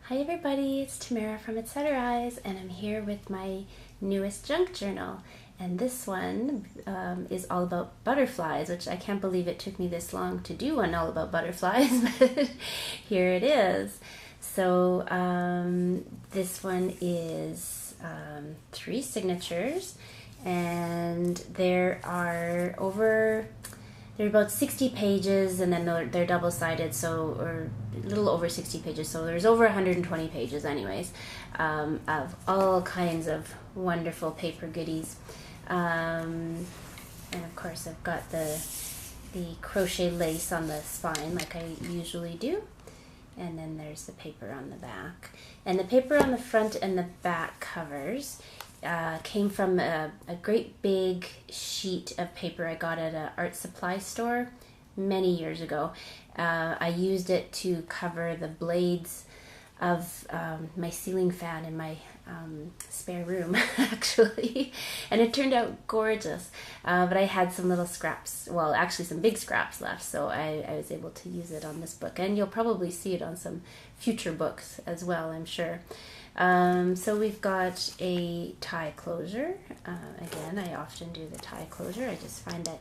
Hi everybody, it's Tamara from Etcetera, and I'm here with my newest junk journal. And this one is all about butterflies, which I can't believe it took me this long to do one all about butterflies, but here it is. So this one is 3 signatures, and there are about 60 pages, and then they're double-sided, or a little over 60 pages, so there's over 120 pages anyways, of all kinds of wonderful paper goodies. And of course I've got the crochet lace on the spine like I usually do, and then there's the paper on the back. And the paper on the front and the back covers came from a great big sheet of paper I got at an art supply store many years ago. I used it to cover the blades of my ceiling fan in my spare room, actually, and it turned out gorgeous. But I had some little scraps, well, actually some big scraps left, so I was able to use it on this book, and you'll probably see it on some future books as well, I'm sure. So we've got a tie closure. Again, I often do the tie closure. I just find that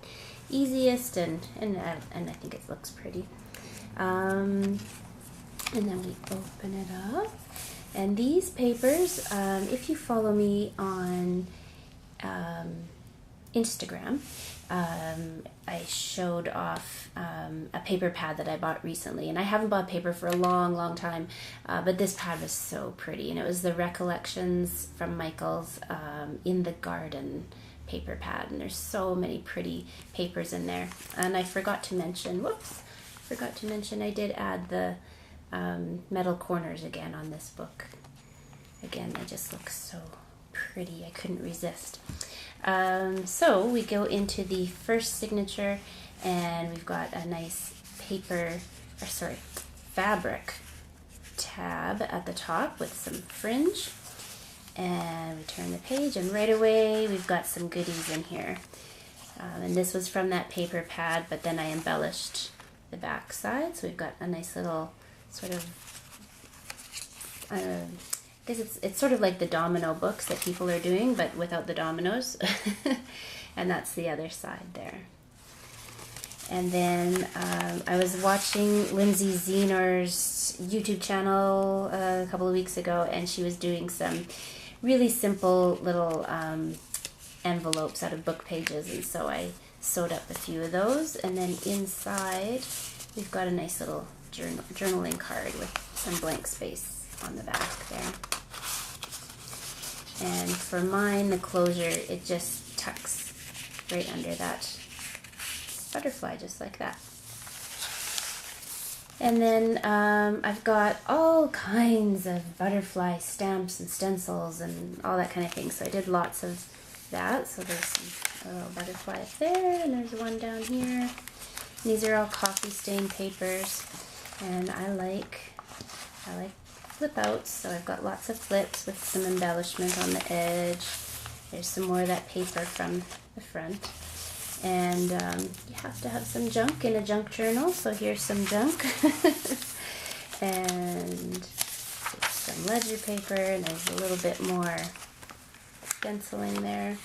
easiest, and I think it looks pretty. And then we open it up. And these papers, if you follow me on Instagram, I showed off a paper pad that I bought recently, and I haven't bought paper for a long time, but this pad was so pretty, and it was the Recollections from Michaels in the Garden paper pad, and there's so many pretty papers in there. And I forgot to mention I did add the metal corners again on this book. Again, they just look so pretty, I couldn't resist. So we go into the first signature, and we've got a nice fabric tab at the top with some fringe, and we turn the page, and right away we've got some goodies in here. And this was from that paper pad, but then I embellished the back side, so we've got a nice little sort of I guess it's sort of like the domino books that people are doing, but without the dominoes. And that's the other side there. And then I was watching Lindsay Ziener's YouTube channel a couple of weeks ago, and she was doing some really simple little envelopes out of book pages, and so I sewed up a few of those. And then inside we've got a nice little journaling card with some blank space on the back there. And for mine, the closure, it just tucks right under that butterfly, just like that. And then I've got all kinds of butterfly stamps and stencils and all that kind of thing. So I did lots of that. So there's a little butterfly up there, and there's one down here. And these are all coffee stain papers, and I like flip outs, so I've got lots of flips with some embellishment on the edge. There's some more of that paper from the front. And you have to have some junk in a junk journal, so here's some junk. And some ledger paper, and there's a little bit more stenciling there.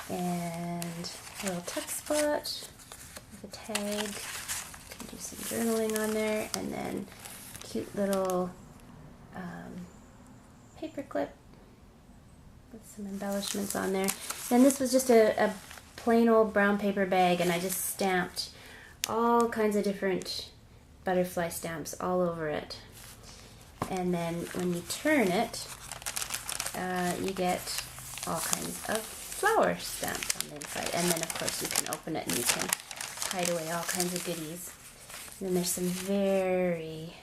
And a little tuck spot with a tag. You can do some journaling on there, and then cute little paper clip with some embellishments on there. And this was just a plain old brown paper bag, and I just stamped all kinds of different butterfly stamps all over it. And then when you turn it, you get all kinds of flower stamps on the inside. And then of course you can open it and you can hide away all kinds of goodies. And then there's some very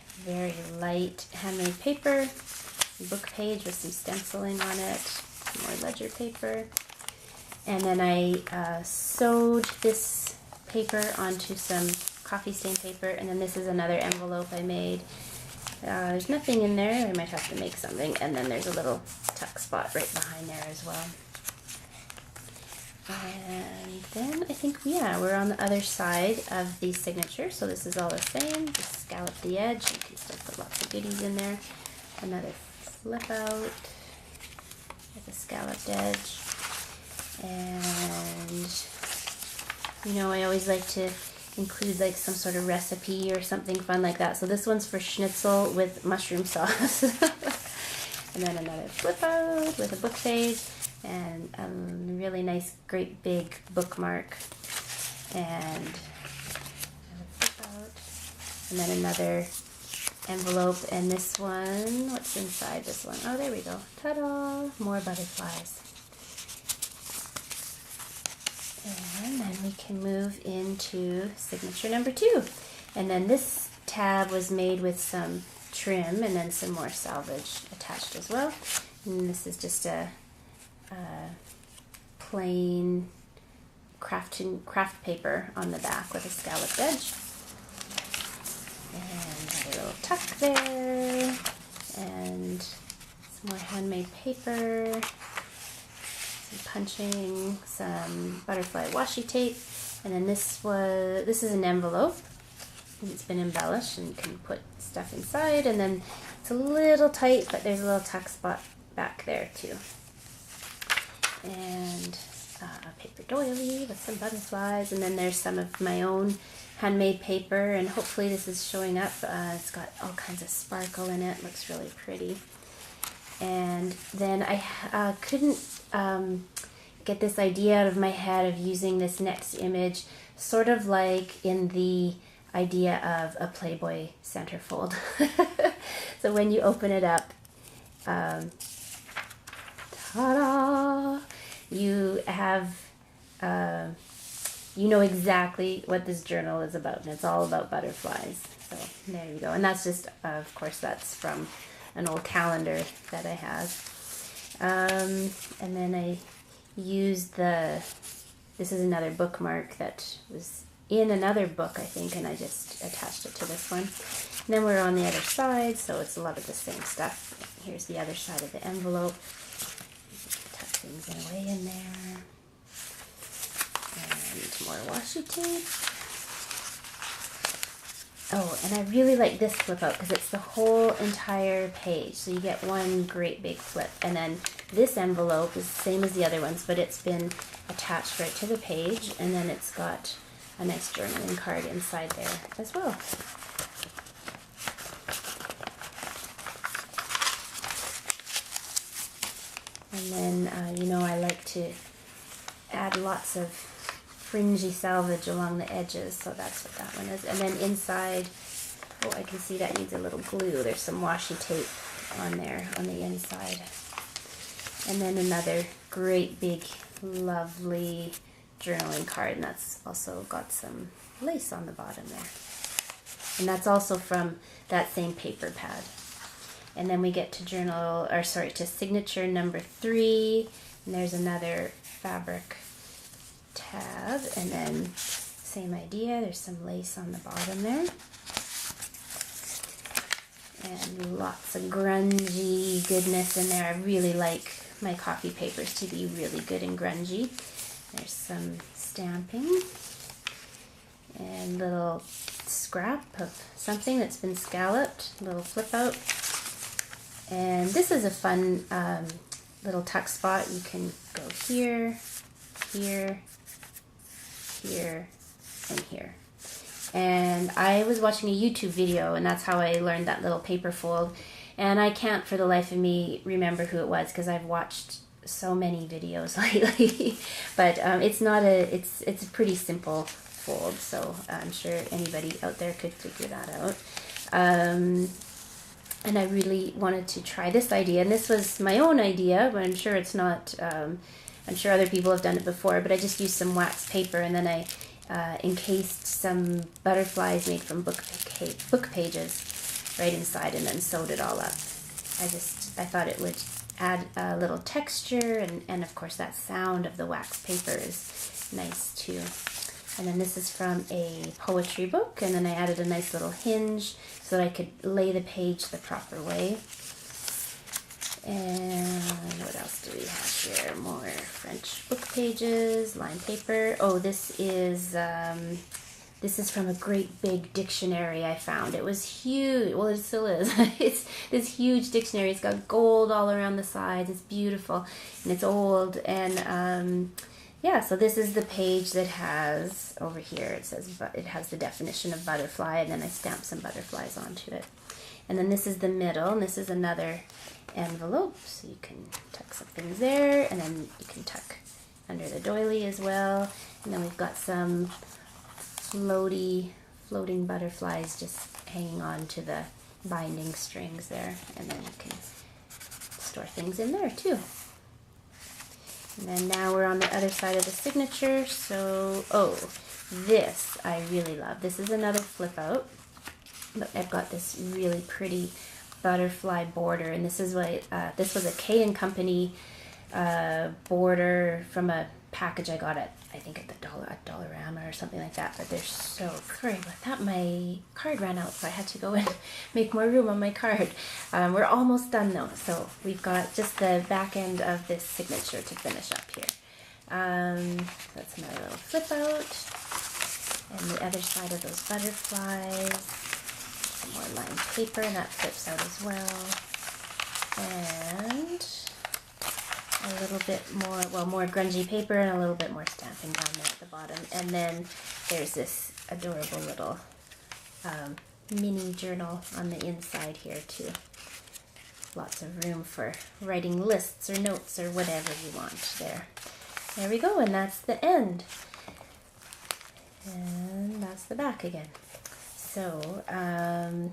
light handmade paper, book page with some stenciling on it, some more ledger paper. And then I sewed this paper onto some coffee stain paper, and then this is another envelope I made. There's nothing in there, I might have to make something, and then there's a little tuck spot right behind there as well. And then I think, yeah, we're on the other side of the signature, so this is all the same. Just scallop the edge. You can still put lots of goodies in there. another flip out with a scalloped edge. And you know, I always like to include like some sort of recipe or something fun like that. So this one's for schnitzel with mushroom sauce. And then another flip out with a book page and a really nice, great big bookmark. And flip out. And then another envelope, and this one, what's inside this one? Oh, there we go. Ta-da! More butterflies. And then we can move into signature number 2. And then this tab was made with some trim and then some more salvage attached as well. And this is just a plain craft paper on the back with a scalloped edge. And a little tuck there, and some more handmade paper, some punching, some butterfly washi tape, and then this is an envelope. It's been embellished, and you can put stuff inside, and then it's a little tight, but there's a little tuck spot back there too. And a paper doily with some butterflies, and then there's some of my own handmade paper, and hopefully this is showing up. It's got all kinds of sparkle in it, looks really pretty. And then I couldn't get this idea out of my head of using this next image sort of like in the idea of a Playboy centerfold. So when you open it up, ta-da! You have you know exactly what this journal is about, and it's all about butterflies. So there you go. And that's just, of course, that's from an old calendar that I have. And then I used this is another bookmark that was in another book, I think, and I just attached it to this one. And then we're on the other side, so it's a lot of the same stuff. Here's the other side of the envelope. Tuck things away in there. And more washi tape. Oh, and I really like this flip out because it's the whole entire page. So you get one great big flip. And then this envelope is the same as the other ones, but it's been attached right to the page. And then it's got a nice journaling card inside there as well. And then, you know, I like to add lots of fringy salvage along the edges, so that's what that one is. And then inside, oh, I can see that needs a little glue. There's some washi tape on there on the inside. And then another great big lovely journaling card, and that's also got some lace on the bottom there. And that's also from that same paper pad. And then we get to to signature number 3, and there's another fabric tab, and then same idea, there's some lace on the bottom there. And lots of grungy goodness in there. I really like my copy papers to be really good and grungy. There's some stamping and little scrap of something that's been scalloped, little flip out. And this is a fun little tuck spot. You can go here, here, here, and here. And I was watching a YouTube video, and that's how I learned that little paper fold. And I can't for the life of me remember who it was because I've watched so many videos lately. But it's a pretty simple fold, so I'm sure anybody out there could figure that out. And I really wanted to try this idea, and this was my own idea, but I'm sure it's not, I'm sure other people have done it before, but I just used some wax paper, and then I encased some butterflies made from book pages right inside, and then sewed it all up. I thought it would add a little texture, and of course that sound of the wax paper is nice too. And then this is from a poetry book, and then I added a nice little hinge so that I could lay the page the proper way. And what else do we have here? More French book pages, lined paper. Oh, this is This is from a great big dictionary I found. It was huge. Well, it still is. It's this huge dictionary. It's got gold all around the sides. It's beautiful, and it's old. And yeah, so this is the page that has, over here, it says, it has the definition of butterfly, and then I stamped some butterflies onto it. And then this is the middle, and this is another envelope, so you can tuck some things there, and then you can tuck under the doily as well. And then we've got some floating butterflies just hanging on to the binding strings there, and then you can store things in there too. And then now we're on the other side of the signature. So, oh, this I really love. This is another flip out. But I've got this really pretty butterfly border, and this is what this was a Kay & Company border from a package I got at, I think, at Dollarama or something like that. But they're so pretty. But that, my card ran out, so I had to go and make more room on my card. We're almost done though, so we've got just the back end of this signature to finish up here. That's another little flip out, and the other side of those butterflies. Some more lined paper, and that flips out as well. And a little bit more, well, more grungy paper and a little bit more stamping down there at the bottom. And then there's this adorable little mini journal on the inside here too. Lots of room for writing lists or notes or whatever you want there. There we go, and that's the end. And that's the back again. So,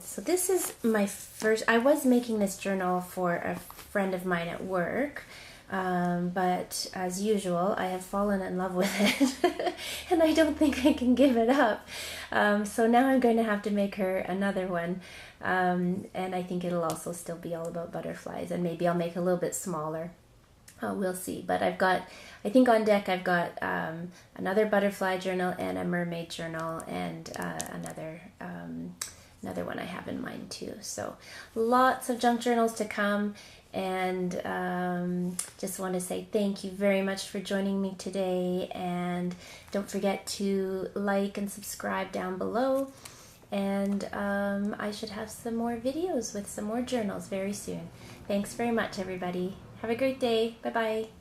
so this is my first, I was making this journal for a friend of mine at work, but as usual, I have fallen in love with it, and I don't think I can give it up. So now I'm going to have to make her another one, and I think it'll also still be all about butterflies, and maybe I'll make it a little bit smaller. We'll see. But I've got, I think on deck I've got another butterfly journal and a mermaid journal, and another one I have in mind too. So lots of junk journals to come, and just want to say thank you very much for joining me today, and don't forget to like and subscribe down below, and I should have some more videos with some more journals very soon. Thanks very much, everybody. Have a great day. Bye-bye.